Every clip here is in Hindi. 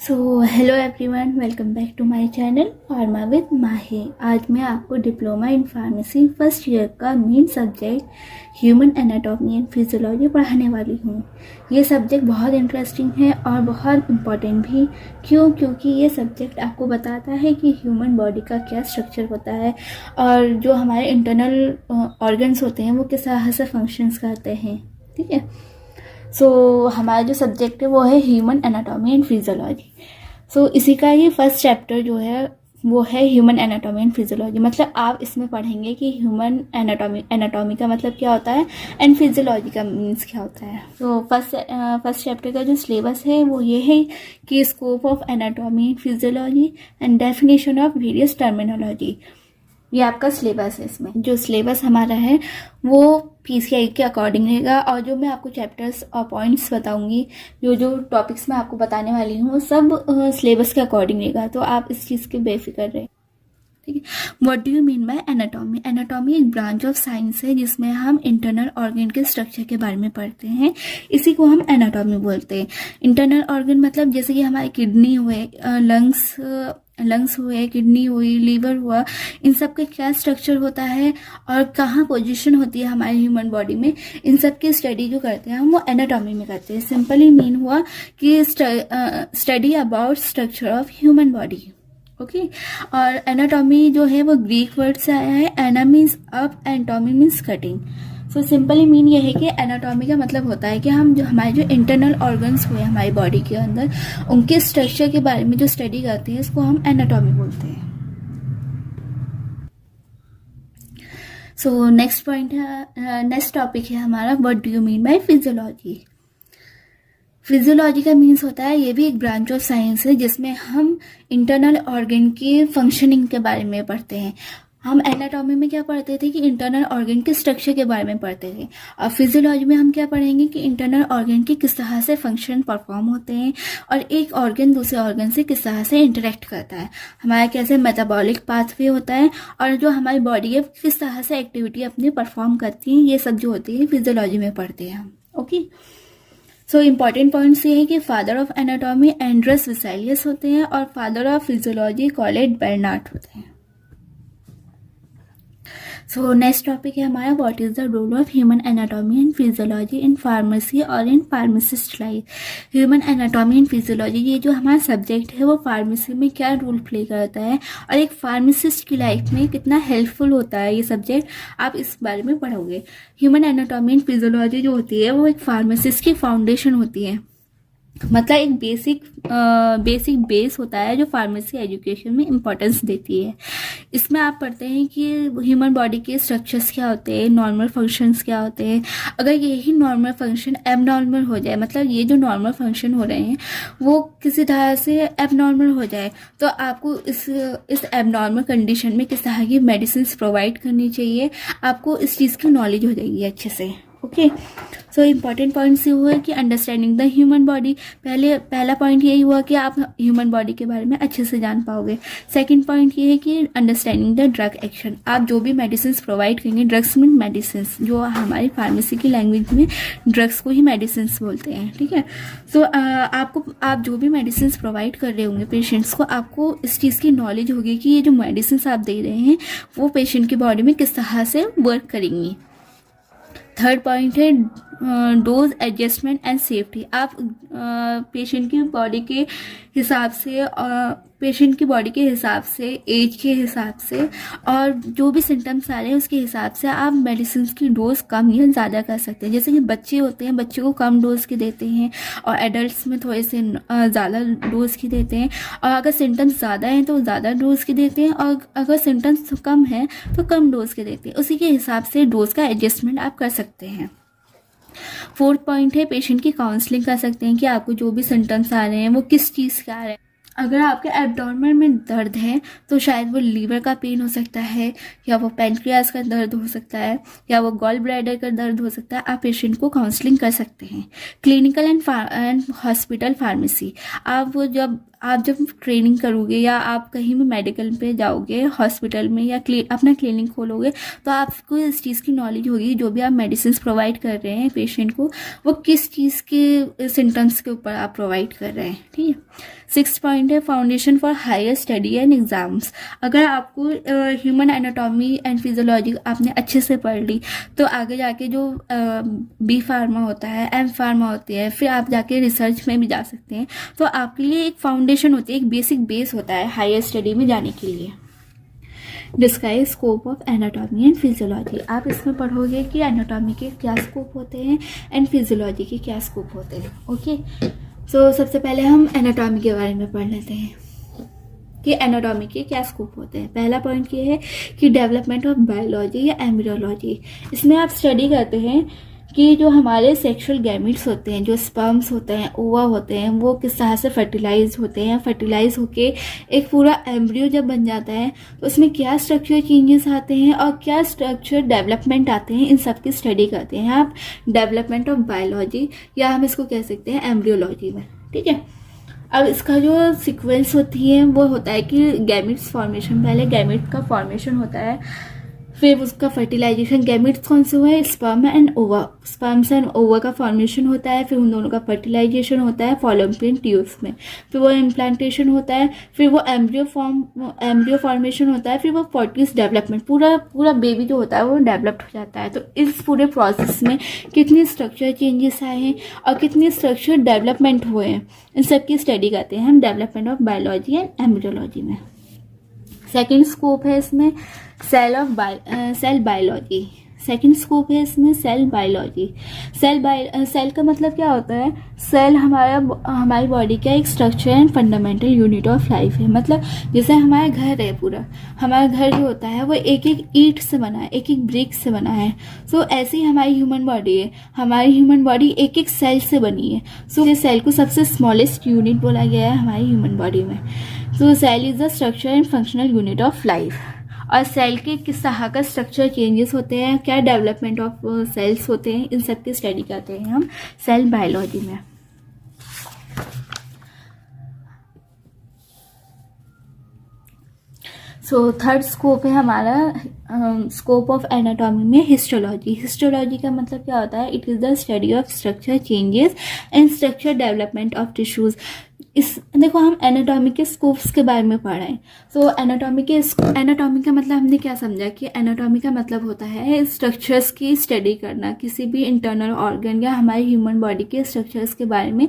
So hello everyone, welcome back to my channel pharma with Mahi. आज मैं आपको diploma in pharmacy first year का main subject human anatomy and physiology पढ़ाने वाली हूँ। ये सब्जेक्ट बहुत इंटरेस्टिंग है और बहुत इम्पॉर्टेंट भी। क्योंकि ये सब्जेक्ट आपको बताता है कि ह्यूमन बॉडी का क्या स्ट्रक्चर होता है और जो हमारे इंटरनल ऑर्गन्स होते हैं वो किस तरह से फंक्शंस करते हैं। ठीक है, हमारा जो सब्जेक्ट है वो है ह्यूमन एनाटॉमी एंड फिजियोलॉजी। इसी का ये फर्स्ट चैप्टर जो है वो है ह्यूमन एनाटॉमी एंड फिजियोलॉजी। मतलब आप इसमें पढ़ेंगे कि ह्यूमन एनाटॉमी का मतलब क्या होता है एंड फिजियोलॉजी का मीन्स क्या होता है। फर्स्ट चैप्टर का जो सिलेबस है वो ये है कि scope of anatomy and physiology and definition of various terminology. ये आपका सिलेबस है। इसमें जो सिलेबस हमारा है वो पीसीआई के अकॉर्डिंग रहेगा और जो मैं आपको चैप्टर्स और पॉइंट्स बताऊंगी, जो टॉपिक्स मैं आपको बताने वाली हूँ, सब सिलेबस के अकॉर्डिंग रहेगा। तो आप इस चीज़ के बेफिक्र रहे। ठीक है, what do you mean by anatomy? Anatomy एक ब्रांच ऑफ साइंस है जिसमें हम इंटरनल ऑर्गन के स्ट्रक्चर के बारे में पढ़ते हैं। इसी को हम एनाटॉमी बोलते हैं। इंटरनल ऑर्गन मतलब जैसे कि हमारे किडनी हुए, लंग्स हुए, किडनी हुई, लीवर हुआ, इन सब का क्या स्ट्रक्चर होता है और कहाँ पोजीशन होती है हमारे ह्यूमन बॉडी में, इन सब की स्टडी जो करते हैं हम वो एनाटॉमी में करते हैं। सिंपली मीन हुआ कि study about structure of human body. Okay, और एनाटॉमी जो है वो ग्रीक वर्ड से आया है। Ana means up and tomy means cutting. Simply mean ये है कि एनाटॉमी का मतलब होता है कि हम जो हमारे जो इंटरनल ऑर्गन्स हुए हमारी बॉडी के अंदर, उनके स्ट्रक्चर के बारे में जो स्टडी करते हैं इसको हम एनाटॉमी बोलते हैं। नेक्स्ट पॉइंट है, नेक्स्ट टॉपिक है हमारा what do you mean by physiology. Physiology का मीन्स होता है, ये भी एक ब्रांच ऑफ साइंस है जिसमें हम इंटरनल ऑर्गन की फंक्शनिंग के बारे में पढ़ते हैं। हम एनाटॉमी में क्या पढ़ते थे कि इंटरनल ऑर्गन के स्ट्रक्चर के बारे में पढ़ते थे, और फिजियोलॉजी में हम क्या पढ़ेंगे कि इंटरनल ऑर्गन के किस तरह से फंक्शन परफॉर्म होते हैं और एक ऑर्गन दूसरे ऑर्गन से किस तरह से इंटरेक्ट करता है, हमारा कैसे मेटाबॉलिक पाथवे होता है और जो हमारी बॉडी है किस तरह से एक्टिविटी अपनी परफॉर्म करती है। ये सब जो होती है फिजियोलॉजी में पढ़ते हैं हम। ओके, इंपॉर्टेंट पॉइंट्स ये है कि father of anatomy Andreas Vesalius होते हैं और father of physiology Claude Bernard होते हैं। नेक्स्ट टॉपिक है हमारा what is the role of human anatomy and physiology in pharmacy और in pharmacist life. Human anatomy and physiology ये जो हमारा सब्जेक्ट है वो फार्मेसी में क्या रोल प्ले करता है और एक फार्मासिस्ट की लाइफ में कितना हेल्पफुल होता है ये सब्जेक्ट, आप इस बारे में पढ़ोगे। ह्यूमन एनाटॉमी एंड फिजियोलॉजी जो होती है वो एक फार्मासिस्ट की फाउंडेशन होती है। मतलब एक बेसिक बेस होता है जो फार्मेसी एजुकेशन में इम्पोर्टेंस देती है। इसमें आप पढ़ते हैं कि ह्यूमन बॉडी के स्ट्रक्चर्स क्या होते हैं, नॉर्मल फंक्शंस क्या होते हैं। अगर यही नॉर्मल फंक्शन एबनॉर्मल हो जाए, मतलब ये जो नॉर्मल फंक्शन हो रहे हैं वो किसी तरह से एबनॉर्मल हो जाए, तो आपको इस एबनॉर्मल कंडीशन में किस तरह की मेडिसिन प्रोवाइड करनी चाहिए, आपको इस चीज़ की नॉलेज हो जाएगी अच्छे से। ओके, इंपॉर्टेंट पॉइंट्स ये हुआ कि अंडरस्टैंडिंग द ह्यूमन बॉडी। पहला पॉइंट यही हुआ कि आप ह्यूमन बॉडी के बारे में अच्छे से जान पाओगे। सेकंड पॉइंट ये है कि अंडरस्टैंडिंग द ड्रग एक्शन। आप जो भी मेडिसिन प्रोवाइड करेंगे, ड्रग्स मीन मेडिसिन, जो हमारी फार्मेसी की लैंग्वेज में ड्रग्स को ही मेडिसिन बोलते हैं। ठीक है, आप जो भी मेडिसिन प्रोवाइड कर रहे होंगे पेशेंट्स को, आपको इस चीज़ की नॉलेज होगी कि ये जो मेडिसिन आप दे रहे हैं वो पेशेंट की बॉडी में किस तरह से वर्क करेंगी। थर्ड पॉइंट है डोज एडजस्टमेंट एंड सेफ्टी। आप पेशेंट की बॉडी के हिसाब से, एज के हिसाब से और जो भी सिम्टम्स आ रहे हैं उसके हिसाब से आप मेडिसिन की डोज कम या ज़्यादा कर सकते हैं। जैसे कि बच्चे होते हैं, बच्चे को कम डोज की देते हैं और एडल्ट्स में थोड़े से ज़्यादा डोज की देते हैं, और अगर सिम्टम्स ज़्यादा हैं तो ज़्यादा डोज की देते हैं और अगर सिम्टम्स कम हैं तो कम डोज के देते हैं। उसी के हिसाब से डोज का एडजस्टमेंट आप कर सकते हैं। फोर्थ पॉइंट है पेशेंट की काउंसलिंग कर सकते हैं कि आपको जो भी सिम्टम्स आ रहे हैं वो किस चीज़ के आ रहे हैं। अगर आपके एब्डोमेन में दर्द है तो शायद वो लीवर का पेन हो सकता है, या वो पैनक्रियाज का दर्द हो सकता है, या वो गॉल ब्लैडर का दर्द हो सकता है। आप पेशेंट को काउंसलिंग कर सकते हैं। Clinical and hospital pharmacy. आप जब आप जब ट्रेनिंग करोगे या आप कहीं भी मेडिकल पे जाओगे, हॉस्पिटल में या अपना क्लिनिक खोलोगे, तो आपको इस चीज़ की नॉलेज होगी जो भी आप मेडिसिन प्रोवाइड कर रहे हैं पेशेंट को, वो किस चीज़ के सिम्टम्स के ऊपर आप प्रोवाइड कर रहे हैं। ठीक है। 6 पॉइंट है foundation for higher study and exams. अगर आपको ह्यूमन एनाटॉमी एंड फिजियोलॉजी आपने अच्छे से पढ़ ली, तो आगे जाके जो बी फार्मा होता है, एम फार्मा होती है, फिर आप जाके रिसर्च में भी जा सकते हैं। तो आपके लिए एक फाउंडेशन होती है, एक बेसिक बेस होता है हायर स्टडी में जाने के लिए। Describe scope of anatomy and physiology. आप इसमें पढ़ोगे कि एनाटॉमी के क्या स्कोप होते हैं एंड फिजियोलॉजी के क्या स्कोप होते हैं। ओके, सो सबसे पहले हम एनाटॉमी के बारे में पढ़ लेते हैं कि एनाटॉमी के क्या स्कोप होते हैं। पहला पॉइंट ये है कि डेवलपमेंट ऑफ बायोलॉजी या एम्ब्रियोलॉजी। इसमें आप स्टडी करते हैं कि जो हमारे सेक्सुअल गैमेट्स होते हैं, जो स्पर्म्स होते हैं, ओवा होते हैं, वो किस तरह से फर्टिलाइज होते हैं, फर्टिलाइज होके एक पूरा एम्ब्रियो जब बन जाता है तो उसमें क्या स्ट्रक्चर चेंजेस आते हैं और क्या स्ट्रक्चर डेवलपमेंट आते हैं, इन सब की स्टडी करते हैं आप डेवलपमेंट ऑफ बायोलॉजी, या हम इसको कह सकते हैं एम्ब्रियोलॉजी में। ठीक है। अब इसका जो सीक्वेंस होती है वो होता है कि गैमेट्स फॉर्मेशन, पहले गैमेट का फॉर्मेशन होता है, फिर उसका फर्टिलाइजेशन, गैमेट्स कौन से हुआ है, स्पर्म एंड ओवा, स्पर्म्स एंड ओवा का फॉर्मेशन होता है, फिर उन दोनों का फर्टिलाइजेशन होता है फॉलोपियन ट्यूब्स में, फिर वो इम्प्लांटेशन होता है, फिर वो एम्ब्रियो फॉर्मेशन होता है, फिर वो फॉर्टिस डेवलपमेंट, पूरा बेबी जो होता है वो डेवलप्ड हो जाता है। तो इस पूरे प्रोसेस में कितनी स्ट्रक्चर चेंजेस आए हैं और कितनी स्ट्रक्चर डेवलपमेंट हुए हैं, इन सब की स्टडी करते हैं हम development of biology and embryology में। सेकेंड स्कोप है इसमें सेल बायोलॉजी। सेकेंड स्कोप है इसमें सेल बायोलॉजी। सेल का मतलब क्या होता है, सेल हमारी बॉडी का एक structure and fundamental unit of life है। मतलब जैसे हमारा घर है, पूरा हमारा घर जो होता है वो एक एक ईंट से बना है, एक एक ब्रिक से बना है। सो ऐसे ही हमारी ह्यूमन बॉडी है, हमारी ह्यूमन बॉडी एक एक सेल से बनी है। सो सेल को सबसे स्मॉलेस्ट यूनिट बोला गया है हमारी ह्यूमन बॉडी में। So cell is the structure and functional unit of life. और सेल के किस तरह का स्ट्रक्चर चेंजेस होते हैं, क्या डेवलपमेंट ऑफ सेल्स होते हैं, इन सब की स्टडी करते हैं हम सेल बायोलॉजी में। सो थर्ड स्कोप है हमारा स्कोप ऑफ एनाटॉमी में हिस्टोलॉजी। हिस्टोलॉजी का मतलब क्या होता है, it is the study of structure changes and structure development of tissues. देखो हम एनाटॉमी के स्कोप्स के बारे में पढ़ रहे हैं। सो एनाटॉमी का मतलब हमने क्या समझा कि एनाटॉमी का मतलब होता है स्ट्रक्चर्स की स्टडी करना, किसी भी इंटरनल ऑर्गन या हमारी ह्यूमन बॉडी के स्ट्रक्चर्स के बारे में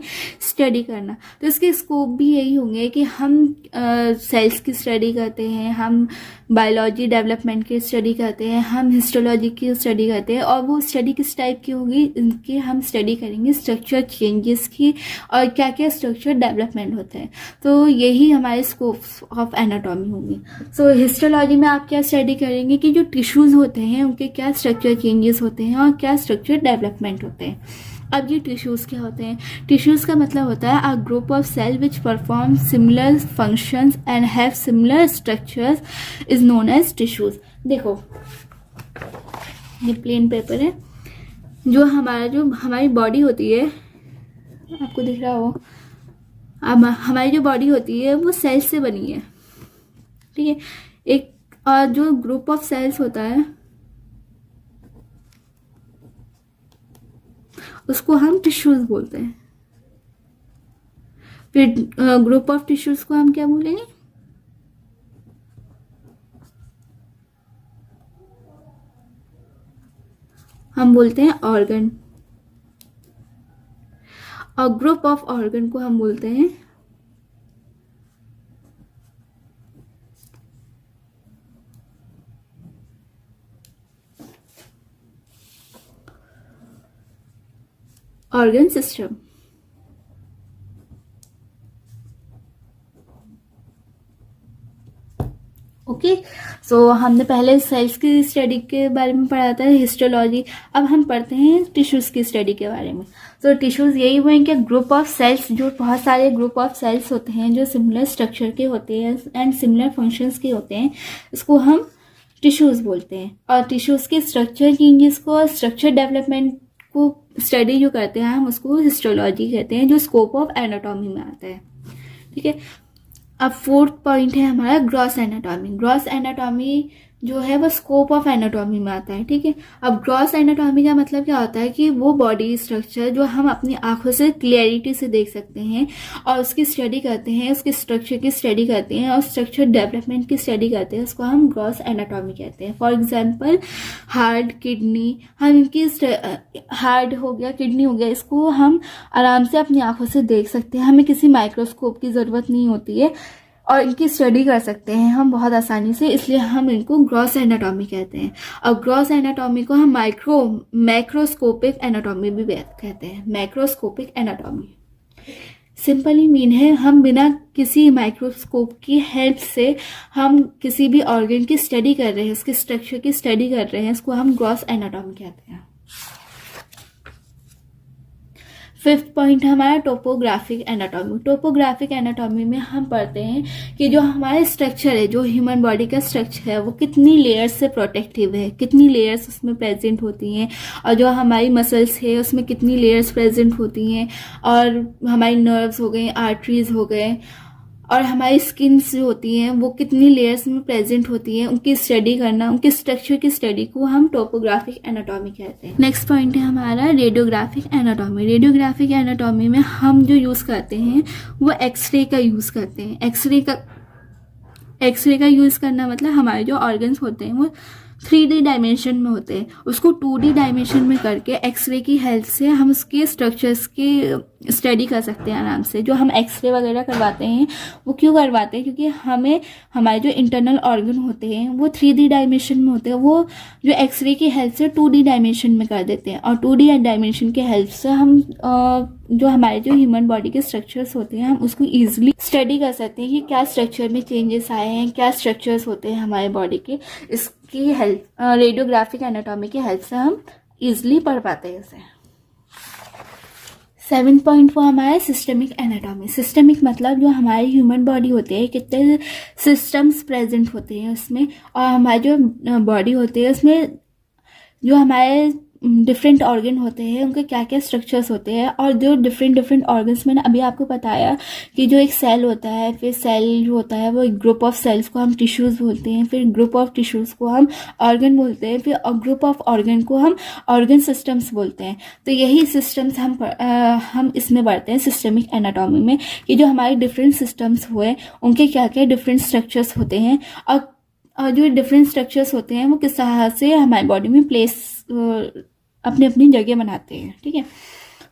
स्टडी करना। तो इसके स्कोप भी यही होंगे कि हम सेल्स की स्टडी करते हैं, हम बायोलॉजी डेवलपमेंट की स्टडी करते हैं, हम हिस्टोलॉजी की स्टडी करते हैं। और वो स्टडी किस टाइप की होगी, इनकी हम स्टडी करेंगे स्ट्रक्चर चेंजेस की और क्या क्या स्ट्रक्चर डेवलपमेंट होते हैं। तो यही हमारे स्कोप्स ऑफ एनाटॉमी होंगे। सो हिस्टोलॉजी में आप क्या स्टडी करेंगे कि जो टिश्यूज़ होते हैं उनके क्या स्ट्रक्चर चेंजेस होते हैं और क्या स्ट्रक्चर डेवलपमेंट होते हैं। अब ये टिश्यूज़ क्या होते हैं, टिश्यूज़ का मतलब होता है a group of cell which perform similar functions and have similar structures is known as tissues. देखो ये प्लेन पेपर है, जो हमारी बॉडी होती है, आपको दिख रहा हो, अब हमारी जो बॉडी होती है वो सेल्स से बनी है। ठीक है। एक और जो ग्रुप ऑफ सेल्स होता है उसको हम टिश्यूज बोलते हैं। फिर ग्रुप ऑफ टिश्यूज को हम क्या बोलेंगे, हम बोलते हैं ऑर्गन। और ग्रुप ऑफ ऑर्गन को हम बोलते हैं ऑर्गन सिस्टम। ओके। सो हमने पहले सेल्स की स्टडी के बारे में पढ़ा था, हिस्टोलॉजी। अब हम पढ़ते हैं टिश्यूज़ की स्टडी के बारे में। सो टिश्यूज़ यही हुए कि ग्रुप ऑफ सेल्स, जो बहुत सारे ग्रुप ऑफ सेल्स होते हैं जो सिमिलर स्ट्रक्चर के होते हैं एंड सिमिलर फंक्शंस के होते हैं, इसको हम टिश्यूज़ बोलते हैं। और टिश्यूज़ के स्ट्रक्चर चेंजेस को, स्ट्रक्चर डेवलपमेंट को स्टडी जो करते हैं हम उसको हिस्टोलॉजी कहते हैं, जो स्कोप ऑफ एनाटॉमी में आता है। ठीक है। अब फोर्थ पॉइंट है हमारा ग्रॉस एनाटॉमी। ग्रॉस एनाटॉमी जो है वो स्कोप ऑफ एनाटॉमी में आता है, ठीक है। अब ग्रॉस एनाटॉमी का मतलब क्या होता है कि वो बॉडी स्ट्रक्चर जो हम अपनी आंखों से क्लियरिटी से देख सकते हैं और उसकी स्टडी करते हैं, उसके स्ट्रक्चर की स्टडी करते हैं और स्ट्रक्चर डेवलपमेंट की स्टडी करते हैं, उसको हम ग्रॉस एनाटॉमी कहते हैं। फॉर एग्जाम्पल हार्ट, किडनी, हम इनकी हार्ट हो गया, किडनी हो गया, इसको हम आराम से अपनी आंखों से देख सकते हैं, हमें किसी माइक्रोस्कोप की ज़रूरत नहीं होती है और इनकी स्टडी कर सकते हैं हम बहुत आसानी से, इसलिए हम इनको ग्रॉस एनाटॉमी कहते हैं। और ग्रॉस एनाटॉमी को हम मैक्रोस्कोपिक एनाटॉमी भी कहते हैं। मैक्रोस्कोपिक एनाटॉमी सिंपली मीन है हम बिना किसी माइक्रोस्कोप की हेल्प से हम किसी भी ऑर्गन की स्टडी कर रहे हैं, उसके स्ट्रक्चर की स्टडी कर रहे हैं, इसको हम ग्रॉस एनाटॉमी कहते हैं। फिफ्थ पॉइंट हमारा टोपोग्राफिक एनाटॉमी। टोपोग्राफिक एनाटॉमी में हम पढ़ते हैं कि जो हमारे स्ट्रक्चर है, जो ह्यूमन बॉडी का स्ट्रक्चर है, वो कितनी लेयर्स से प्रोटेक्टिव है, कितनी लेयर्स उसमें प्रेजेंट होती हैं, और जो हमारी मसल्स है उसमें कितनी लेयर्स प्रेजेंट होती हैं, और हमारी नर्व्स हो गए, आर्टरीज हो गए, और हमारी स्किन्स जो होती हैं वो कितनी लेयर्स में प्रेजेंट होती हैं, उनकी स्टडी करना, उनके स्ट्रक्चर की स्टडी को हम टोपोग्राफिक एनाटॉमी कहते हैं। नेक्स्ट पॉइंट है हमारा रेडियोग्राफिक एनाटॉमी। रेडियोग्राफिक एनाटॉमी में हम जो यूज़ करते हैं वो एक्सरे का यूज़ करते हैं। एक्सरे का यूज़ करना मतलब हमारे जो ऑर्गन्स होते हैं वो 3D डायमेंशन में होते हैं, उसको 2D डायमेंशन में करके एक्सरे की हेल्प से हम उसके स्ट्रक्चर्स की स्टडी कर सकते हैं आराम से। जो हम एक्सरे वगैरह करवाते हैं वो क्यों करवाते हैं, क्योंकि हमें हमारे जो इंटरनल ऑर्गन होते हैं वो 3D डायमेंशन में होते हैं, वो जो एक्सरे की हेल्प से 2D डायमेंशन में कर देते हैं, और 2D डायमेंशन की हेल्प से हम जो हमारे जो ह्यूमन बॉडी के स्ट्रक्चर्स होते हैं हम उसको ईजिली स्टडी कर सकते हैं कि क्या स्ट्रक्चर में चेंजेस आए हैं, क्या स्ट्रक्चर्स होते हैं हमारे बॉडी के। इसकी हेल्प रेडियोग्राफिक एनाटॉमी की हेल्प से हम ईजिली पढ़ पाते हैं इसे। 7 पॉइंट वो हमारा सिस्टमिक एनाटॉमी। सिस्टमिक मतलब जो हमारे ह्यूमन बॉडी होते हैं कितने सिस्टम्स प्रेजेंट होते हैं उसमें, और हमारी जो बॉडी होती है उसमें जो हमारे डिफरेंट ऑर्गन होते हैं उनके क्या क्या स्ट्रक्चर्स होते हैं, और जो डिफरेंट ऑर्गन्स मैंने अभी आपको बताया कि जो एक सेल होता है, फिर सेल जो होता है वो एक ग्रुप ऑफ सेल्स को हम टिश्यूज़ बोलते हैं, फिर ग्रुप ऑफ टिश्यूज़ को हम ऑर्गन बोलते हैं, फिर ग्रुप ऑफ ऑर्गन को हम ऑर्गन सिस्टम्स बोलते हैं। तो यही सिस्टम्स हम इसमें पढ़ते हैं सिस्टमिक एनाटॉमी में, कि जो हमारे डिफरेंट सिस्टम्स हुए उनके क्या क्या डिफरेंट स्ट्रक्चर्स होते हैं, और जो डिफरेंट स्ट्रक्चर्स होते हैं वो किस तरह से हमारी बॉडी में प्लेस अपनी अपनी जगह बनाते हैं, ठीक है।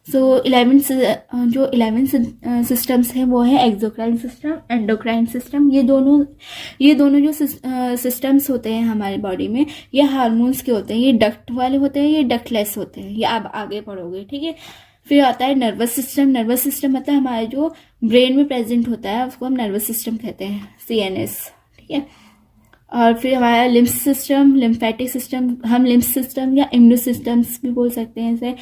सो 11 सिस्टम्स हैं वो है एक्सोक्राइन सिस्टम, एंडोक्राइन सिस्टम। ये दोनों जो सिस्टम्स होते हैं हमारी बॉडी में ये हार्मोन्स के होते हैं, ये डक्ट वाले होते हैं, ये डक्टलेस होते हैं, ये आप आगे पढ़ोगे, ठीक है। फिर आता है नर्वस सिस्टम। नर्वस सिस्टम मतलब हमारे जो ब्रेन में प्रेजेंट होता है उसको हम नर्वस सिस्टम कहते हैं, CNS, ठीक है। और फिर हमारा लिम्फ सिस्टम, लिम्फेटिक सिस्टम, हम लिम्फ सिस्टम या इम्यूनो सिस्टम्स भी बोल सकते हैं, जैसे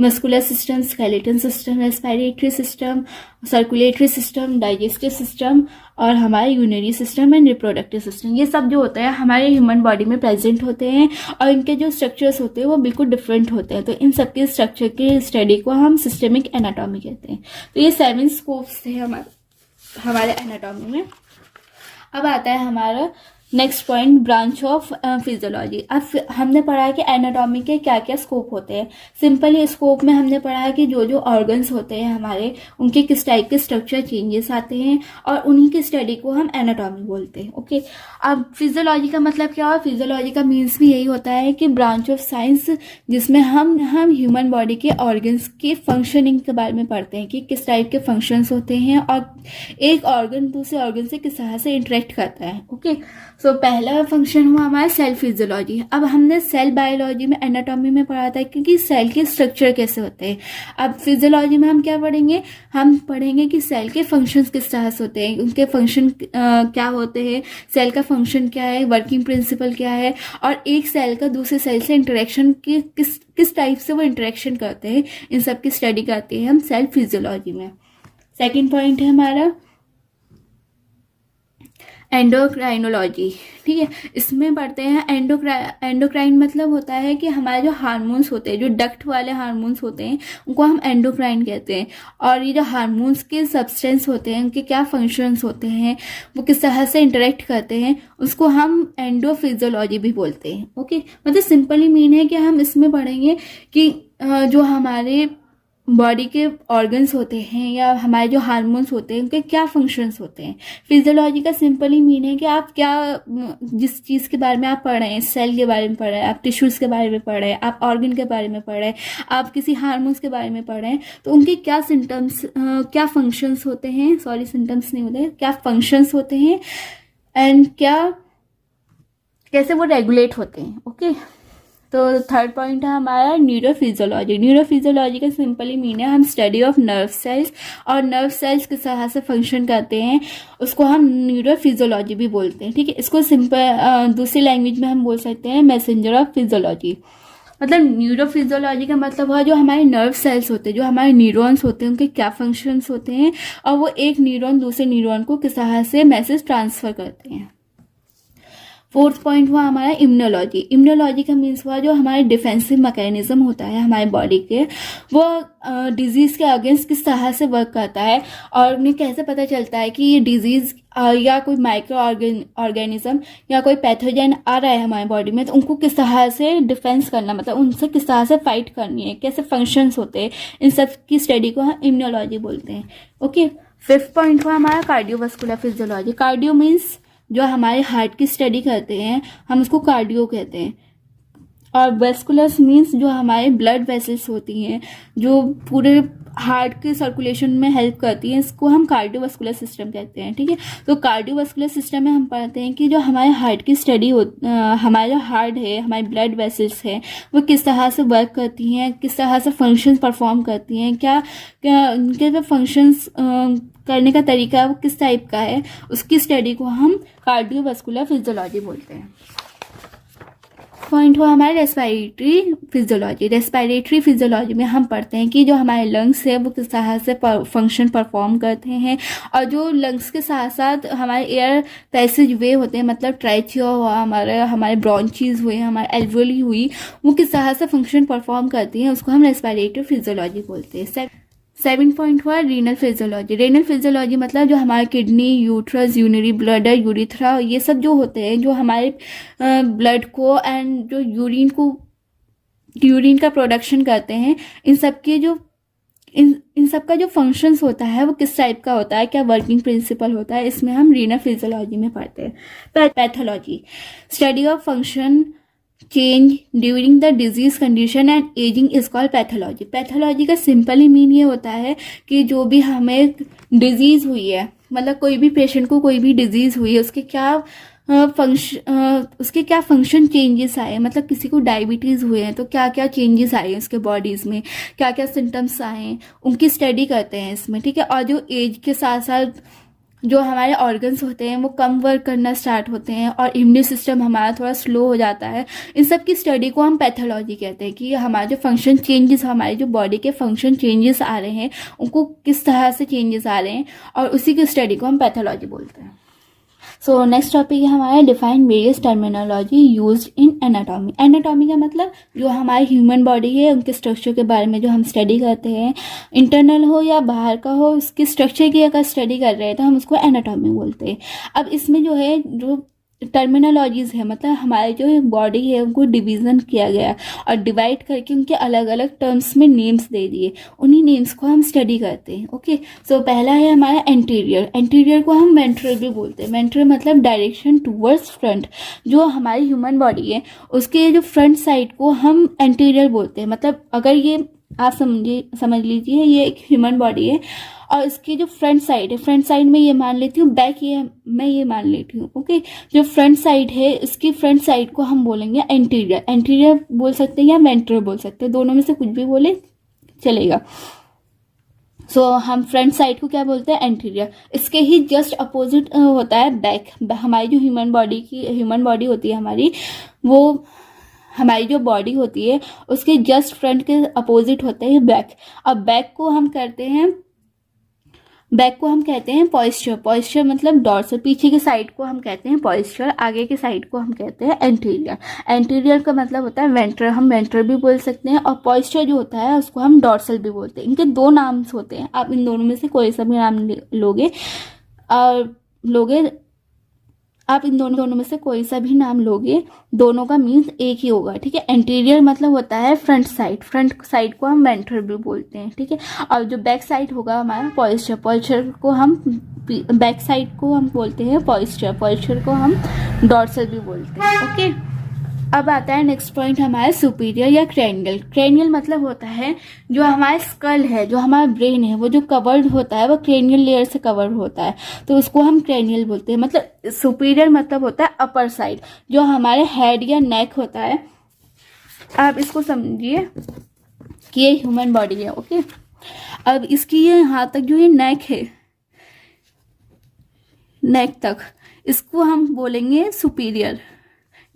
muscular system, skeleton system, respiratory system, circulatory system, digestive system, और हमारा urinary system and reproductive system. ये सब जो होता है हमारे ह्यूमन बॉडी में प्रेजेंट होते हैं, और इनके जो स्ट्रक्चर्स होते हैं वो बिल्कुल डिफरेंट होते हैं। तो इन सबके स्ट्रक्चर की स्टडी को हम सिस्टमिक एनाटॉमी कहते हैं। तो ये 7 स्कोप्स थे हमारे एनाटॉमी में। अब आता है हमारा next point, branch of physiology. अब हमने पढ़ा है कि एनाटॉमी के क्या क्या स्कोप होते हैं। सिंपली स्कोप में हमने पढ़ा है कि जो जो ऑर्गन्स होते हैं हमारे उनके किस टाइप के स्ट्रक्चर चेंजेस आते हैं, और उन्हीं की स्टडी को हम एनाटॉमी बोलते हैं, ओके। अब फिजियोलॉजी का मतलब क्या हुआ? फिजियोलॉजी का मीन्स भी यही होता है कि ब्रांच ऑफ साइंस जिसमें हम ह्यूमन बॉडी के ऑर्गन्स के फंक्शनिंग के बारे में पढ़ते हैं कि किस टाइप के फंक्शंस होते हैं और एक ऑर्गन दूसरे ऑर्गन से किस तरह से इंटरेक्ट करता है, ओके। सो पहला फंक्शन हुआ हमारा सेल फिजियोलॉजी। अब हमने सेल बायोलॉजी में एनाटॉमी में पढ़ा था क्योंकि सेल के स्ट्रक्चर कैसे होते हैं। अब फिजियोलॉजी में हम क्या पढ़ेंगे? हम पढ़ेंगे कि सेल के फंक्शंस किस तरह से होते हैं, उनके फंक्शन क्या होते हैं, सेल का फंक्शन क्या है, वर्किंग प्रिंसिपल क्या है, और एक सेल का दूसरे सेल से इंटरेक्शन की किस टाइप से वो इंटरेक्शन करते हैं, इन सब की स्टडी करते हैं हम सेल फिजियोलॉजी में। सेकेंड पॉइंट है हमारा एंडोक्राइनोलॉजी, ठीक है। इसमें पढ़ते हैं एंडोक्राइन मतलब होता है कि हमारे जो हार्मोन्स होते हैं, जो डक्ट वाले हार्मोन्स होते हैं, उनको हम एंडोक्राइन कहते हैं। और ये जो हार्मोन्स के सब्सटेंस होते हैं, उनके क्या फंक्शंस होते हैं, वो किस तरह से इंटरेक्ट करते हैं, उसको हम एंडोफिजियोलॉजी भी बोलते हैं। ओके, मतलब सिंपली मीन है कि हम इसमें पढ़ेंगे कि जो हमारे बॉडी के ऑर्गन्स होते हैं या हमारे जो हार्मोन्स होते हैं, उनके क्या फंक्शंस होते हैं। फिजियोलॉजी का सिंपली मीन है कि आप क्या, जिस चीज़ के बारे में आप पढ़ रहे हैं, सेल के बारे में पढ़ रहे हैं, आप टिश्यूज़ के बारे में पढ़ रहे हैं, आप ऑर्गन के बारे में पढ़ रहे हैं, आप किसी हार्मोन्स के बारे में पढ़ रहे हैं, तो उनके क्या सिम्टम्स, क्या फंक्शंस होते हैं, सॉरी सिम्टम्स नहीं होते, क्या फंक्शंस होते हैं एंड कैसे वो रेगुलेट होते हैं। ओके, तो थर्ड पॉइंट है हमारा न्यूरोफिजियोलॉजी। न्यूरोफिजियोलॉजी का सिंपली मीन है हम स्टडी ऑफ नर्व सेल्स, और नर्व सेल्स किस तरह से फंक्शन करते हैं उसको हम न्यूरोफिजियोलॉजी भी बोलते हैं, ठीक है। इसको सिंपल दूसरी लैंग्वेज में हम बोल सकते हैं मैसेंजर ऑफ फिजियोलॉजी। मतलब न्यूरोफिजियोलॉजी का मतलब है जो हमारे नर्व सेल्स होते हैं, जो हमारे न्यूरॉन्स होते हैं, उनके क्या फंक्शंस होते हैं, और वो एक न्यूरॉन दूसरे न्यूरॉन को किस तरह से मैसेज ट्रांसफर करते हैं। फोर्थ पॉइंट हुआ हमारा इम्यूनोलॉजी। इम्यूनोलॉजी का मीन्स हुआ जो हमारे डिफेंसिव मैकेनिज्म होता है हमारे बॉडी के, वो डिजीज़ के अगेंस्ट किस तरह से वर्क करता है, और उन्हें कैसे पता चलता है कि ये डिजीज़ या कोई माइक्रो ऑर्गेनिज्म या कोई पैथोजन आ रहा है हमारे बॉडी में, तो उनको किस तरह से डिफेंस करना, मतलब उनसे किस तरह से फाइट करनी है, कैसे फंक्शंस होते हैं, इन सब की स्टडी को हम इम्यूनोलॉजी बोलते हैं। ओके, फिफ्थ पॉइंट हुआ हमारा कार्डियोवास्कुलर फिजियोलॉजी। कार्डियो मीन्स जो हमारे हार्ट की स्टडी करते हैं, हम उसको कार्डियो कहते हैं। और वेस्कुलस मीन्स जो हमारे ब्लड वेसल्स होती हैं, जो पूरे हार्ट के सर्कुलेशन में हेल्प करती हैं, इसको हम कार्डियोवास्कुलर सिस्टम कहते हैं, ठीक है। तो कार्डियोवास्कुलर सिस्टम में हम पढ़ते हैं कि जो हमारे हार्ट की स्टडी हमारा जो हार्ट है, हमारी ब्लड वेसल्स है, वो किस तरह से वर्क करती हैं, किस तरह से फंक्शंस परफॉर्म करती हैं, क्या क्या उनके जो फंक्शंस करने का तरीका वो किस टाइप का है, उसकी स्टडी को हम कार्डियोवास्कुलर फिजियोलॉजी बोलते हैं। पॉइंट हुआ हमारे रेस्पिरेटरी फिजियोलॉजी। रेस्पिरेटरी फिजियोलॉजी में हम पढ़ते हैं कि जो हमारे लंग्स है वो किस तरह से फंक्शन परफॉर्म करते हैं, और जो लंग्स के साथ साथ हमारे एयर पैसेज वे होते हैं, मतलब ट्राइचिया हुआ, हमारे ब्रॉन्चीज हुए, हमारे एल्वोली हुई, वो किस तरह से फंक्शन परफॉर्म करती हैं, उसको हम रेस्पिरेटरी फिजियोलॉजी बोलते हैं। सेवन पॉइंट हुआ रीनल फिजियोलॉजी। रीनल फिजियोलॉजी मतलब जो हमारे kidney, uterus, urinary bladder, urethra, ये सब जो होते हैं, जो हमारे ब्लड को एंड जो यूरिन का प्रोडक्शन करते हैं, इन सब के जो इन सब का जो फंक्शंस होता है वो किस टाइप का होता है, क्या वर्किंग प्रिंसिपल होता है, इसमें हम रीनल फिजियोलॉजी में पढ़ते हैं। Pathology, study of function change during the disease condition and ageing is called pathology. Pathology का सिंपली मीन ये होता है कि जो भी हमें डिजीज हुई है, मतलब कोई भी पेशेंट को कोई भी डिजीज हुई है, उसके क्या फंक्शन चेंजेस आए, मतलब किसी को डायबिटीज़ हुए हैं तो क्या क्या चेंजेस आए उसके बॉडीज़ में, क्या क्या सिम्टम्स आए, उनकी स्टडी करते हैं इसमें, ठीक है। और जो एज के साथ साथ जो हमारे ऑर्गन्स होते हैं वो कम वर्क करना स्टार्ट होते हैं और इम्यून सिस्टम हमारा थोड़ा स्लो हो जाता है, इन सब की स्टडी को हम पैथोलॉजी कहते हैं कि हमारे जो फंक्शन चेंजेस, हमारे जो बॉडी के फंक्शन चेंजेस आ रहे हैं, उनको किस तरह से चेंजेस आ रहे हैं, और उसी की स्टडी को हम पैथोलॉजी बोलते हैं। सो नेक्स्ट टॉपिक है हमारा define various terminology used in anatomy. Anatomy का मतलब जो हमारी ह्यूमन बॉडी है, उनके स्ट्रक्चर के बारे में जो हम स्टडी करते हैं, इंटरनल हो या बाहर का हो, उसकी स्ट्रक्चर की अगर स्टडी कर रहे हैं तो हम उसको एनाटॉमी बोलते हैं। अब इसमें जो है जो टर्मिनोलॉजीज़ है, मतलब हमारे जो बॉडी है उनको डिवीज़न किया गया और डिवाइड करके उनके अलग अलग टर्म्स में नेम्स दे दिए, उन्हीं नेम्स को हम स्टडी करते हैं। ओके, सो पहला है हमारा एंटीरियर। एंटीरियर को हम वेंट्रल भी बोलते हैं। वेंट्रल मतलब डायरेक्शन टूवर्ड्स फ्रंट। जो हमारी ह्यूमन बॉडी है उसके जो फ्रंट साइड को हम एंटीरियर बोलते हैं। मतलब अगर ये आप समझ लीजिए ये एक ह्यूमन बॉडी है और इसकी जो फ्रंट साइड है, फ्रंट साइड में ये मान लेती हूँ, बैक मैं ये मान लेती हूँ। ओके, जो फ्रंट साइड है इसकी फ्रंट साइड को हम बोलेंगे एंटीरियर। एंटीरियर बोल सकते हैं या वेंट्रल बोल सकते हैं, दोनों में से कुछ भी बोले चलेगा। सो हम फ्रंट साइड को क्या बोलते हैं, एंटीरियर। इसके ही जस्ट अपोजिट होता है बैक। हमारी जो ह्यूमन बॉडी होती है हमारी, वो हमारी जो बॉडी होती है उसके जस्ट फ्रंट के अपोजिट होता है बैक। अब बैक को हम करते हैं बैक को हम कहते हैं पॉइस्चर, पॉइस्चर मतलब डॉर्सल, पीछे की साइड को हम कहते हैं पॉइस्चर, आगे की साइड को हम कहते हैं एंटीरियर। एंटीरियर का मतलब होता है वेंट्रल, हम वेंट्रल भी बोल सकते हैं, और पॉइस्चर जो होता है उसको हम डॉर्सल भी बोलते हैं। इनके दो नाम होते हैं, आप इन दोनों में से कोई सा भी नाम लोगे आप इन दोनों में से कोई सा भी नाम लोगे, दोनों का मीन्स एक ही होगा, ठीक है। एंटीरियर मतलब होता है फ्रंट साइड, फ्रंट साइड को हम वेंट्रल भी बोलते हैं, ठीक है। और जो बैक साइड होगा हमारा पॉइस्चर, पॉइस्चर को हम बैक साइड को हम बोलते हैं पॉइस्चर, पॉइस्चर को हम डॉर्सल भी बोलते हैं, ओके। अब आता है नेक्स्ट पॉइंट हमारा सुपीरियर या क्रेनियल। क्रेनियल मतलब होता है जो हमारा स्कल है, जो हमारा ब्रेन है, वो जो कवर्ड होता है वो क्रेनियल लेयर से कवर होता है, तो उसको हम क्रेनियल बोलते हैं। मतलब सुपीरियर मतलब होता है अपर साइड, जो हमारे हेड या नेक होता है। आप इसको समझिए कि ये ह्यूमन बॉडी है, ओके। अब इसकी ये यहाँ तक जो ये नेक है, नेक तक, इसको हम बोलेंगे सुपीरियर।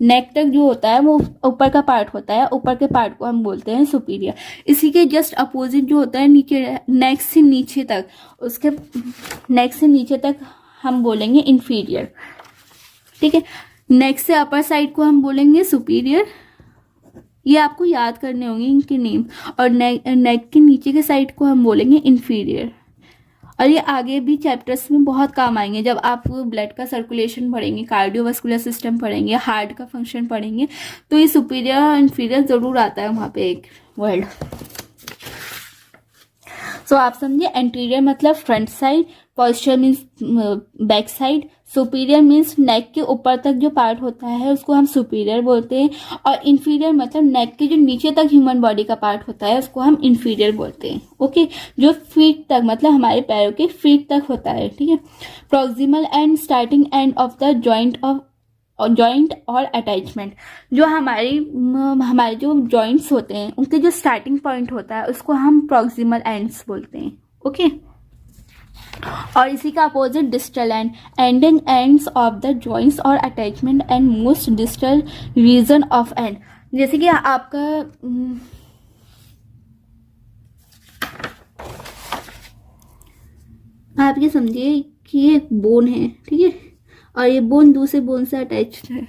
नेक तक जो होता है वो ऊपर का पार्ट होता है, ऊपर के पार्ट को हम बोलते हैं सुपीरियर। इसी के जस्ट अपोजिट जो होता है नीचे, नेक से नीचे तक, उसके नेक से नीचे तक हम बोलेंगे इंफीरियर, ठीक है। नेक से अपर साइड को हम बोलेंगे सुपीरियर, ये आपको याद करने होंगे इनके नेम। और नेक के नीचे के साइड को हम बोलेंगे इंफीरियर। और ये आगे भी चैप्टर्स में बहुत काम आएंगे, जब आप ब्लड का सर्कुलेशन पढ़ेंगे, कार्डियोवास्कुलर सिस्टम पढ़ेंगे, हार्ट का फंक्शन पढ़ेंगे, तो ये सुपीरियर और इन्फीरियर जरूर आता है वहाँ पे एक वर्ड। सो आप समझिए, एंटीरियर मतलब front side, posterior means back side, superior means neck के ऊपर तक जो पार्ट होता है उसको हम सुपीरियर बोलते हैं, और इन्फीरियर मतलब नेक के जो नीचे तक ह्यूमन बॉडी का पार्ट होता है उसको हम इन्फीरियर बोलते हैं, ओके। जो फीट तक मतलब हमारे पैरों के फीट तक होता है, ठीक है। Proximal and starting end of the joint और अटैचमेंट, जो हमारे जो जॉइंट्स होते हैं उनके जो स्टार्टिंग पॉइंट होता है उसको हम प्रॉक्सिमल एंड्स बोलते हैं, ओके। और इसी का opposite distal end, ending ends of the joints और attachment and most distal region of end. जैसे कि आपका आप ये समझिए कि ये एक बोन है, ठीक है, और ये बोन दूसरे बोन से अटैच्ड है,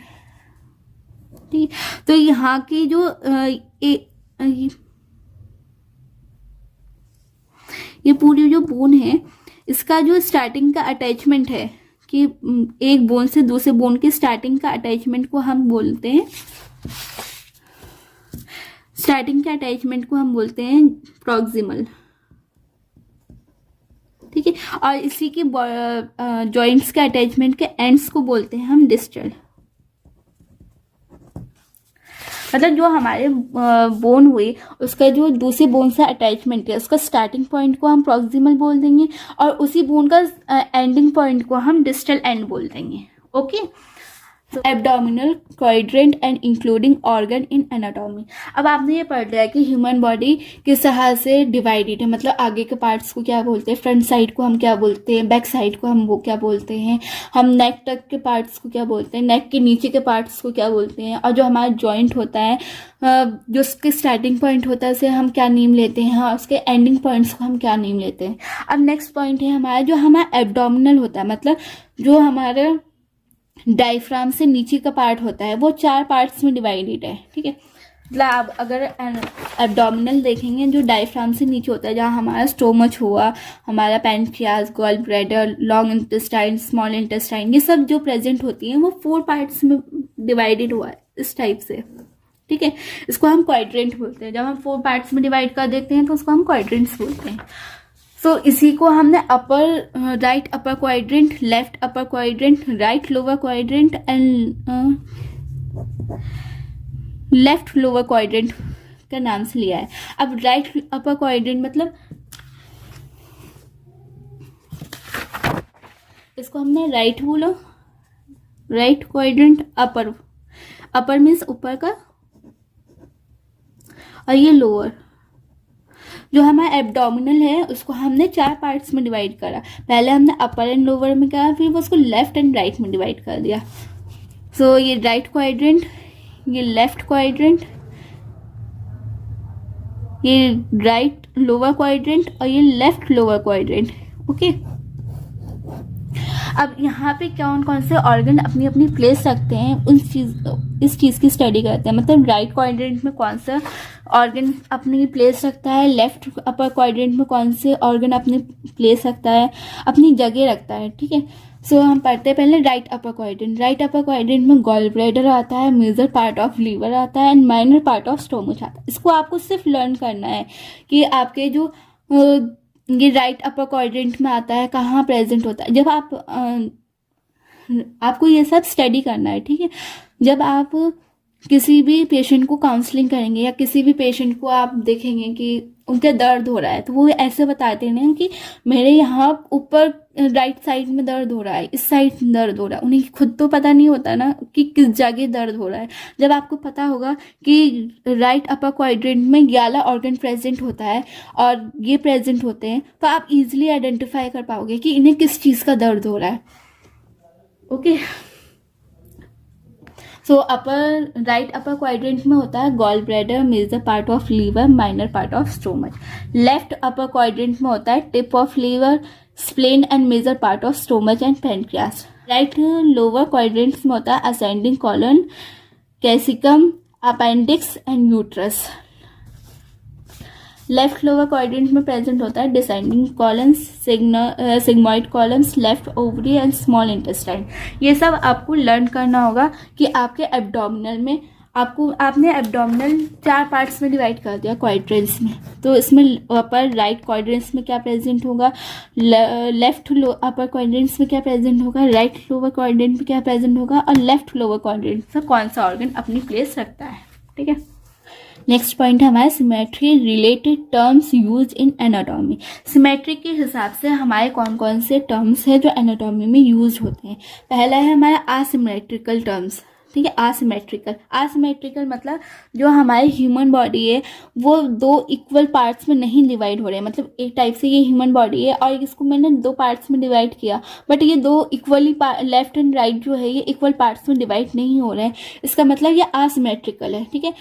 ठीक है। तो यहाँ की जो ये पूरी जो बोन है, इसका जो स्टार्टिंग का अटैचमेंट है, कि एक बोन से दूसरे बोन के स्टार्टिंग का अटैचमेंट को हम बोलते हैं, स्टार्टिंग के अटैचमेंट को हम बोलते हैं प्रॉक्सिमल, ठीक है। और इसी के जॉइंट्स के अटैचमेंट के एंड्स को बोलते हैं हम डिस्टल। मतलब जो हमारे बोन हुई उसका जो दूसरी बोन से अटैचमेंट है, उसका स्टार्टिंग पॉइंट को हम प्रॉक्सिमल बोल देंगे, और उसी बोन का एंडिंग पॉइंट को हम डिस्टल एंड बोल देंगे, okay. Abdominal quadrant and including organ in anatomy. अब आपने ये पढ़ लिया कि ह्यूमन बॉडी किस तरह से डिवाइडेड है, मतलब आगे के पार्ट्स को क्या बोलते हैं, फ्रंट साइड को हम क्या बोलते हैं, बैक साइड को हम वो क्या बोलते हैं, हम नेक तक के पार्ट्स को क्या बोलते हैं, नेक के नीचे के पार्ट्स को क्या बोलते हैं, और जो हमारा जॉइंट होता है, जो उसके स्टार्टिंग पॉइंट होता है उसे हम क्या नेम लेते हैं, और उसके एंडिंग पॉइंट्स को हम क्या नेम लेते हैं। अब नेक्स्ट पॉइंट है हमारा, जो हमारा एब्डोमिनल होता है, मतलब जो हमारा डायफ्राम से नीचे का पार्ट होता है, वो 4 पार्ट्स में डिवाइडेड है, ठीक है। मतलब आप अगर एब्डोमिनल देखेंगे, जो डायफ्राम से नीचे होता है, जहाँ हमारा स्टोमच हुआ, हमारा pancreas, gall bladder, long intestine, small intestine, ये सब जो प्रेजेंट होती हैं वो 4 पार्ट्स में डिवाइडेड हुआ है इस टाइप से, ठीक है। इसको हम क्वाड्रेंट बोलते हैं। जब हम 4 पार्ट्स में डिवाइड कर देते हैं तो उसको हम क्वाड्रेंट्स बोलते हैं। सो इसी को हमने right upper quadrant, left upper quadrant, right lower quadrant and left lower quadrant का नाम से लिया है। अब राइट अपर क्वाड्रेंट मतलब इसको हमने राइट बोला, राइट क्वाड्रेंट, अपर मीन्स ऊपर का, और ये लोअर। जो हमारा एब्डोमिनल है उसको हमने 4 पार्ट्स में डिवाइड करा। पहले हमने अपर एंड लोअर में करा, फिर वो उसको लेफ्ट एंड राइट में डिवाइड कर दिया। सो ये राइट क्वाड्रेंट, ये लेफ्ट क्वाड्रेंट, ये राइट लोअर क्वाड्रेंट और ये लेफ्ट लोअर क्वाड्रेंट, ओके। अब यहाँ पे कौन कौन से ऑर्गन अपनी अपनी प्लेस रखते हैं इस चीज़ की स्टडी करते हैं। मतलब राइट क्वाड्रेंट में कौन सा ऑर्गन अपनी प्लेस रखता है, लेफ्ट अपर क्वाड्रेंट में कौन से ऑर्गन अपनी प्लेस रखता है, अपनी जगह रखता है। ठीक है, सो हम पढ़ते हैं पहले right upper quadrant. Right upper quadrant में गॉल ब्लैडर आता है, मेजर पार्ट ऑफ लीवर आता है and minor part of stomach आता है। इसको आपको सिर्फ लर्न करना है कि आपके जो ये राइट अपर क्वाड्रेंट में आता है, कहाँ प्रेजेंट होता है। जब आपको ये सब स्टडी करना है। ठीक है, जब आप किसी भी पेशेंट को काउंसलिंग करेंगे या किसी भी पेशेंट को आप देखेंगे कि उनका दर्द हो रहा है, तो वो ऐसे बताते हैं कि मेरे यहाँ ऊपर राइट साइड में दर्द हो रहा है, इस साइड दर्द हो रहा है। उन्हें खुद तो पता नहीं होता ना कि किस जगह दर्द हो रहा है। जब आपको पता होगा कि राइट अपर क्वाड्रेंट में 11 ऑर्गन प्रेजेंट होता है और ये प्रेजेंट होते हैं, तो आप इजीली आइडेंटिफाई कर पाओगे कि इन्हें किस चीज़ का दर्द हो रहा है। Okay, so right upper quadrant में होता है gall bladder, major part of liver, minor part of stomach. Left upper quadrant में होता है tip of liver, spleen and major part of stomach and pancreas. Right lower quadrants में होता है ascending colon, caecum, appendix and uterus. Left lower quadrant में प्रेजेंट होता है descending columns, sigmoid columns, left ovary and small intestine. ये सब आपको लर्न करना होगा कि आपके एब्डोमिनल में आपने एब्डोमिनल 4 पार्ट्स में डिवाइड कर दिया क्वाड्रेंट्स में। तो इसमें अपर राइट क्वाड्रेंट्स में क्या प्रेजेंट होगा, लेफ्ट अपर क्वाड्रेंट्स में क्या प्रेजेंट होगा, राइट लोअर क्वाड्रेंट में क्या प्रेजेंट होगा और लेफ्ट लोअर क्वाड्रेंट में कौन सा ऑर्गन अपनी प्लेस रखता है। ठीक है, नेक्स्ट पॉइंट है हमारे symmetry related terms use in anatomy. Symmetry के हिसाब से हमारे कौन कौन से टर्म्स हैं जो एनाटॉमी में यूज होते हैं। पहला है हमारा आसिमेट्रिकल टर्म्स। ठीक है, आसिमेट्रिकल मतलब जो हमारी ह्यूमन बॉडी है वो 2 इक्वल पार्ट्स में नहीं डिवाइड हो रहे हैं। मतलब एक टाइप से ये ह्यूमन बॉडी है और इसको मैंने 2 पार्ट्स में डिवाइड किया, बट ये 2 इक्वली लेफ्ट एंड राइट जो है ये इक्वल पार्ट्स में डिवाइड नहीं हो रहे हैं। इसका मतलब ये आसिमेट्रिकल है। ठीक है,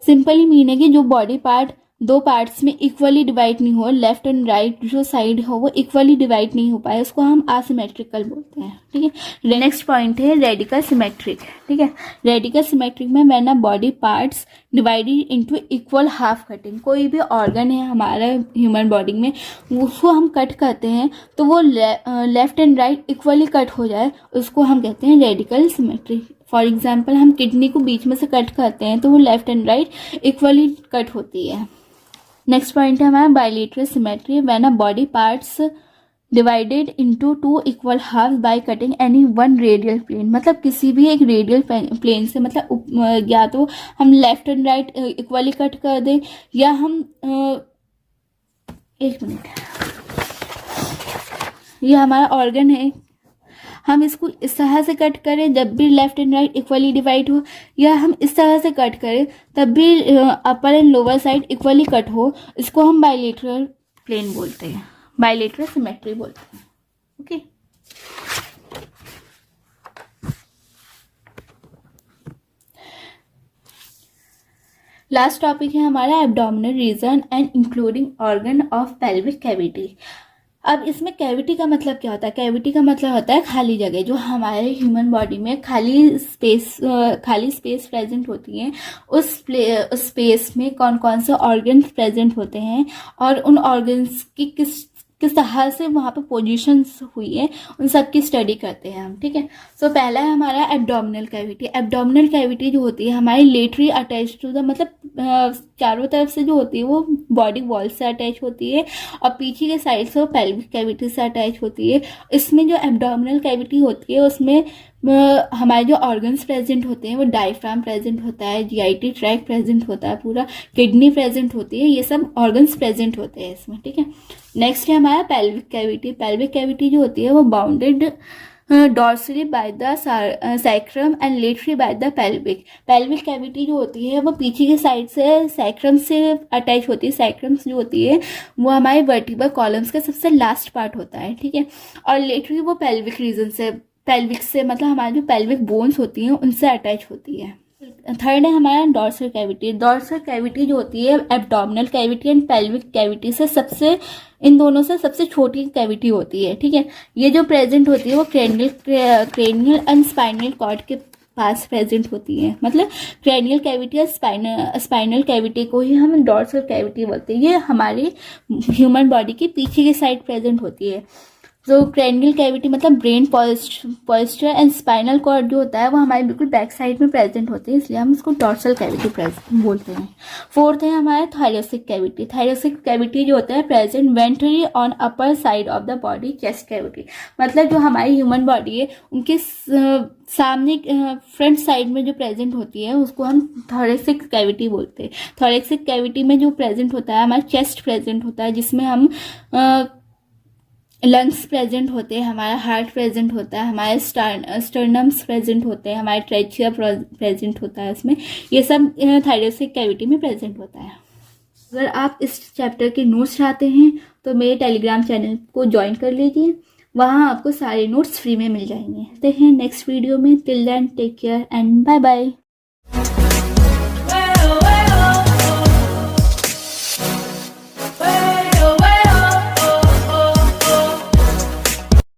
सिंपली मीन है कि जो बॉडी पार्ट 2 पार्ट्स में इक्वली डिवाइड नहीं हो, लेफ्ट एंड राइट जो साइड हो वो इक्वली डिवाइड नहीं हो पाए, उसको हम आसिमेट्रिकल बोलते हैं। ठीक है, नेक्स्ट पॉइंट है रेडिकल सिमेट्रिक। ठीक है, रेडिकल सिमेट्रिक में when a body parts divided into equal half cutting. कोई भी ऑर्गन है हमारे ह्यूमन बॉडी में, उसको हम कट करते हैं तो वो left and right equally cut हो जाए, उसको हम कहते हैं रेडिकल सिमेट्रिक। फॉर एग्जाम्पल हम किडनी को बीच में से कट करते हैं तो वो left and right equally cut होती है। नेक्स्ट पॉइंट है हमारा bilateral symmetry. When a body parts divided into 2 equal half by cutting any one radial plane. मतलब किसी भी एक रेडियल प्लेन से, मतलब या तो हम left and right equally cut कर दें या हम एक मिनट, ये हमारा ऑर्गन है, हम इसको इस तरह से कट करें जब भी left and right equally divide हो, या हम इस तरह से कट करें तब भी upper and lower side equally cut हो, इसको हम बायलेटरल प्लेन बोलते हैं, बायलेटरल सिमेट्री बोलते हैं। ओके, लास्ट टॉपिक है हमारा abdominal region and including organ of pelvic cavity. अब इसमें कैविटी का मतलब क्या होता है? कैविटी का मतलब होता है खाली जगह। जो हमारे ह्यूमन बॉडी में खाली स्पेस प्रेजेंट होती है, उस स्पेस में कौन कौन से ऑर्गन्स प्रेजेंट होते हैं और उन ऑर्गन्स की किस तरह से वहाँ पे पोजीशंस हुई है, उन सब की स्टडी करते हैं हम। ठीक है, सो पहला है हमारा एब्डोमिनल कैविटी। एब्डोमिनल कैविटी जो होती है हमारी लेटरी अटैच टू द, मतलब चारों तरफ से जो होती है वो बॉडी वॉल से अटैच होती है और पीछे के साइड से वो पेल्विक कैविटी से अटैच होती है। इसमें जो एब्डोमिनल कैविटी होती है उसमें हमारे जो ऑर्गन्स प्रेजेंट होते हैं वो डायफ्राम प्रेजेंट होता है, जीआईटी ट्रैक्ट प्रेजेंट होता है, पूरा किडनी प्रेजेंट होती है, ये सब ऑर्गन्स प्रेजेंट होते हैं इसमें। ठीक है, नेक्स्ट है हमारा पेल्विक कैविटी। पेल्विक कैविटी जो होती है वो bounded dorsally by the sacrum and laterally by the pelvic. Pelvic cavity जो होती है वो पीछे के साइड से सैक्रम से अटैच होती है। सैक्रम्स जो होती है वो हमारे वर्टिब्रल कॉलम्स का सबसे लास्ट पार्ट होता है। ठीक है, और लेटरली वो पेल्विक रीजन से, पेल्विक से मतलब हमारी जो पेल्विक बोन्स होती हैं उनसे अटैच होती है। थर्ड है हमारा डॉर्सल कैविटी। डॉर्सल कैविटी जो होती है abdominal cavity and pelvic cavity से सबसे, इन दोनों से सबसे छोटी कैविटी होती है, ठीक है। ये जो प्रेजेंट होती है वो क्रेनियल एंड स्पाइनल कॉर्ड के पास प्रेजेंट होती है। मतलब क्रेनियल कैविटी या स्पाइनल कैविटी को ही हम डॉर्सल कैविटी बोलते हैं। ये हमारी ह्यूमन बॉडी की पीछे की साइड प्रेजेंट होती है। तो क्रेनियल कैविटी मतलब ब्रेन पॉइस्चर एंड स्पाइनल कॉर्ड जो होता है वो हमारे बिल्कुल बैक साइड में प्रेजेंट होते हैं, इसलिए हम इसको डॉर्सल कैविटी बोलते हैं। फोर्थ है हमारा थायरोसिक कैविटी। थायरोसिक कैविटी जो होता है present ventrally on upper side of the body chest cavity. मतलब जो हमारी ह्यूमन बॉडी है उनके सामने फ्रंट साइड में जो प्रेजेंट होती है उसको हम थोरेसिक कैविटी बोलते हैं। थोरेसिक कैविटी में जो प्रेजेंट होता है हमारा चेस्ट प्रेजेंट होता है, जिसमें हम लंग्स प्रेजेंट होते हैं, हमारा हार्ट प्रेजेंट होता है, हमारे स्टर्नम्स प्रेजेंट होते हैं, हमारा ट्रेचिया प्रेजेंट होता है इसमें। ये सब थायरोसिक कैविटी में प्रेजेंट होता है। अगर आप इस चैप्टर के नोट्स चाहते हैं तो मेरे टेलीग्राम चैनल को ज्वाइन कर लीजिए, वहाँ आपको सारे नोट्स फ्री में मिल जाएंगे। देखते हैं नेक्स्ट वीडियो में। Till then take care and bye bye.